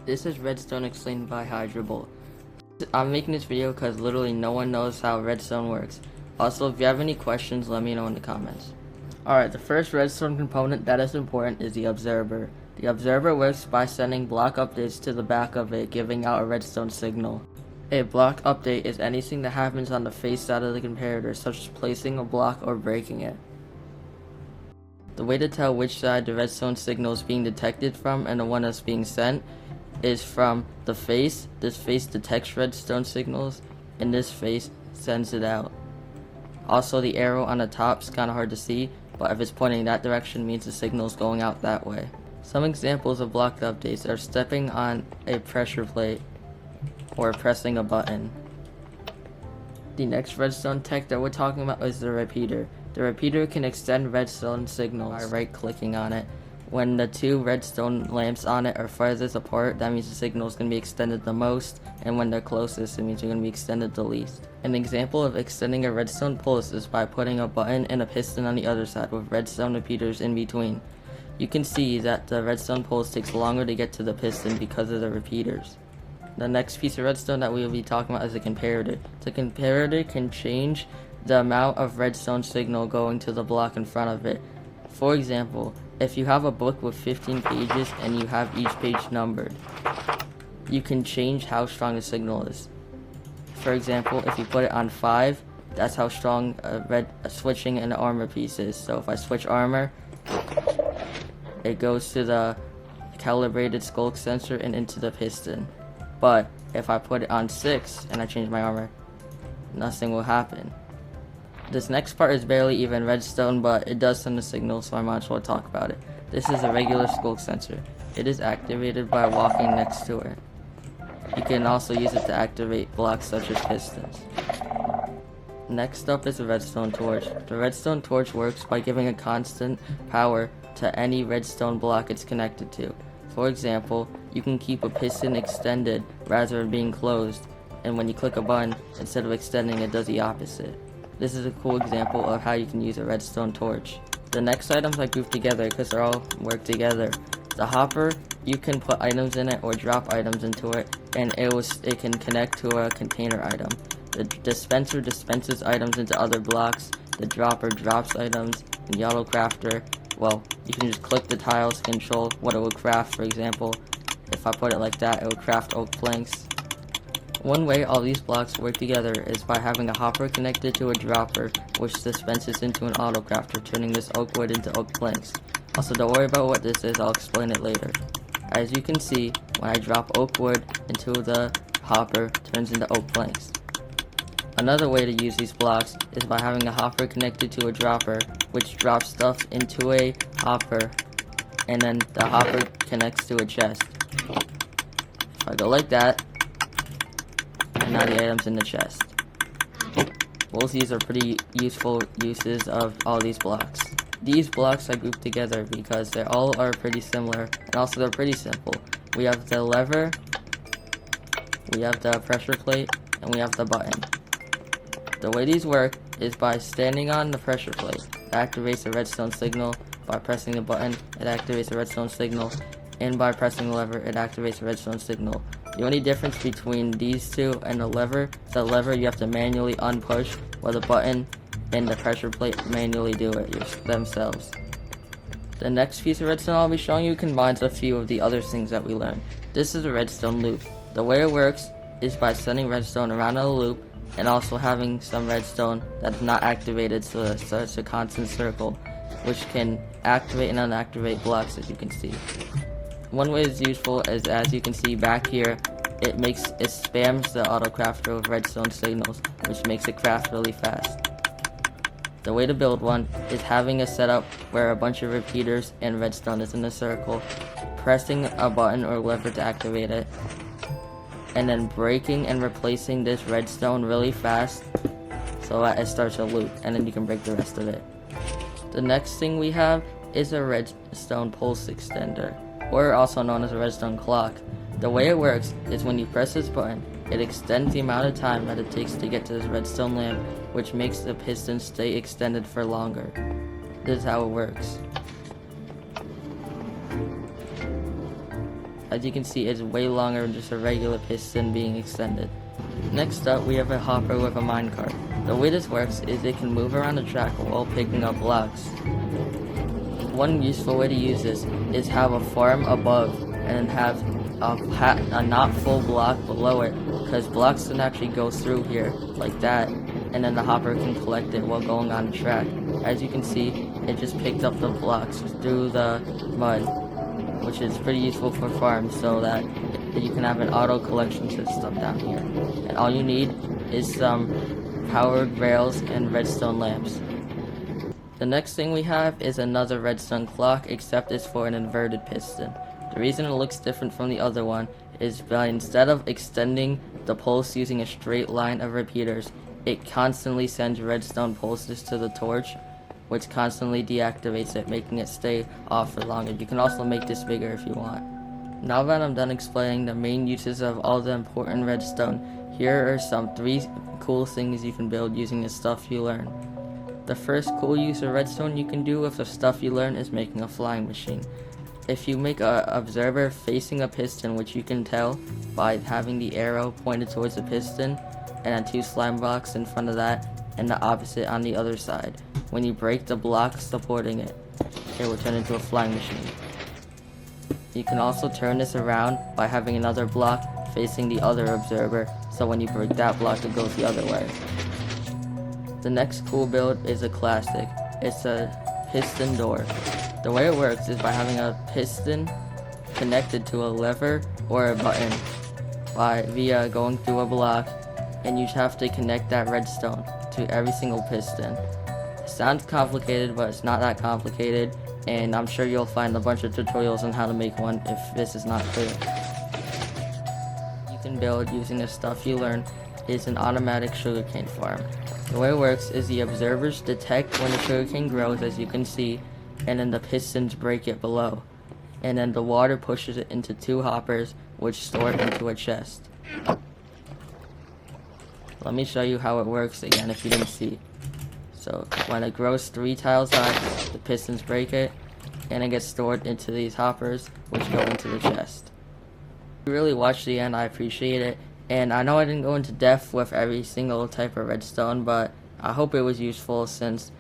This is Redstone explained by Hydrable. I'm making this video because literally no one knows how Redstone works. Also, if you have any questions, let me know in the comments. Alright, the first Redstone component that is important is the observer. The observer works by sending block updates to the back of it, giving out a redstone signal. A block update is anything that happens on the face side of the comparator, such as placing a block or breaking it. The way to tell which side the redstone signal is being detected from and the one that's being sent is from the face. This face detects redstone signals, and this face sends it out. Also, the arrow on the top is kind of hard to see, but if it's pointing that direction, means the signal is going out that way. Some examples of block updates are stepping on a pressure plate or pressing a button. The next redstone tech that we're talking about is the repeater. The repeater can extend redstone signals by right-clicking on it. When the two redstone lamps on it are farthest apart, that means the signal is going to be extended the most, and when they're closest, it means they're going to be extended the least. An example of extending a redstone pulse is by putting a button and a piston on the other side with redstone repeaters in between. You can see that the redstone pulse takes longer to get to the piston because of the repeaters. The next piece of redstone that we will be talking about is a comparator. The comparator can change the amount of redstone signal going to the block in front of it. For example, if you have a book with 15 pages and you have each page numbered, you can change how strong the signal is. For example, if you put it on 5, that's how strong switching an armor piece is. So if I switch armor, it goes to the calibrated skulk sensor and into the piston. But if I put it on 6 and I change my armor, nothing will happen. This next part is barely even redstone, but it does send a signal, so I might as well talk about it. This is a regular skulk sensor. It is activated by walking next to it. You can also use it to activate blocks such as pistons. Next up is the redstone torch. The redstone torch works by giving a constant power to any redstone block it's connected to. For example, you can keep a piston extended rather than being closed, and when you click a button, instead of extending, it does the opposite. This is a cool example of how you can use a redstone torch. The next items I grouped together because they all work together. The hopper, you can put items in it or drop items into it, and it can connect to a container item. The dispenser dispenses items into other blocks. The dropper drops items, and the auto crafter, well, you can just click the tiles to control what it will craft. For example, if I put it like that, it will craft oak planks. One way all these blocks work together is by having a hopper connected to a dropper, which dispenses into an auto crafter, turning this oak wood into oak planks. Also, don't worry about what this is, I'll explain it later. As you can see, when I drop oak wood into the hopper, it turns into oak planks. Another way to use these blocks is by having a hopper connected to a dropper, which drops stuff into a hopper, and then the hopper connects to a chest. If I go like that, and now the item's in the chest. Both these are pretty useful uses of all these blocks. These blocks I grouped together because they all are pretty similar, and also they're pretty simple. We have the lever, we have the pressure plate, and we have the button. The way these work is by standing on the pressure plate. It activates a redstone signal. By pressing the button, it activates a redstone signal. And by pressing the lever, it activates a redstone signal. The only difference between these two and the lever is the lever you have to manually unpush, while the button and the pressure plate manually do it themselves. The next piece of redstone I'll be showing you combines a few of the other things that we learned. This is a redstone loop. The way it works is by sending redstone around a loop and also having some redstone that's not activated, so it's a constant circle, which can activate and unactivate blocks, as you can see. One way it's useful is, as you can see back here, it spams the auto crafter with redstone signals, which makes it craft really fast. The way to build one is having a setup where a bunch of repeaters and redstone is in a circle, pressing a button or lever to activate it, and then breaking and replacing this redstone really fast so that it starts a loop, and then you can break the rest of it. The next thing we have is a redstone pulse extender, or also known as a redstone clock. The way it works is when you press this button, it extends the amount of time that it takes to get to this redstone lamp, which makes the piston stay extended for longer. This is how it works. As you can see, it's way longer than just a regular piston being extended. Next up, we have a hopper with a minecart. The way this works is it can move around the track while picking up blocks. One useful way to use this is have a farm above and then have a not full block below it, because blocks can actually go through here like that, and then the hopper can collect it while going on the track. As you can see, it just picked up the blocks through the mud, which is pretty useful for farms so that you can have an auto collection system down here. And all you need is some powered rails and redstone lamps. The next thing we have is another redstone clock, except it's for an inverted piston. The reason it looks different from the other one is by instead of extending the pulse using a straight line of repeaters, it constantly sends redstone pulses to the torch, which constantly deactivates it, making it stay off for longer. You can also make this bigger if you want. Now that I'm done explaining the main uses of all the important redstone, here are some 3 cool things you can build using the stuff you learn. The first cool use of redstone you can do with the stuff you learn is making a flying machine. If you make an observer facing a piston, which you can tell by having the arrow pointed towards the piston, and then 2 slime blocks in front of that, and the opposite on the other side, when you break the block supporting it, it will turn into a flying machine. You can also turn this around by having another block facing the other observer, so when you break that block it goes the other way. The next cool build is a classic. It's a piston door. The way it works is by having a piston connected to a lever or a button via going through a block, and you have to connect that redstone to every single piston. It sounds complicated, but it's not that complicated, and I'm sure you'll find a bunch of tutorials on how to make one if this is not clear. You can build using the stuff you learn is an automatic sugarcane farm. The way it works is the observers detect when the sugarcane grows, as you can see, and then the pistons break it below, and then the water pushes it into 2 hoppers, which store it into a chest. Let me show you how it works again if you didn't see. So when it grows 3 tiles high, the pistons break it, and it gets stored into these hoppers, which go into the chest. If you really watched the end, I appreciate it. And I know I didn't go into depth with every single type of redstone, but I hope it was useful, since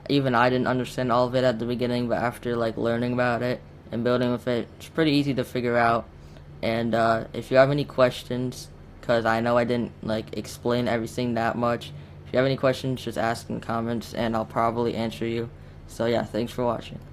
even I didn't understand all of it at the beginning, but after learning about it and building with it, it's pretty easy to figure out. And if you have any questions, because I know I didn't explain everything that much, if you have any questions, just ask in the comments and I'll probably answer you. So yeah, thanks for watching.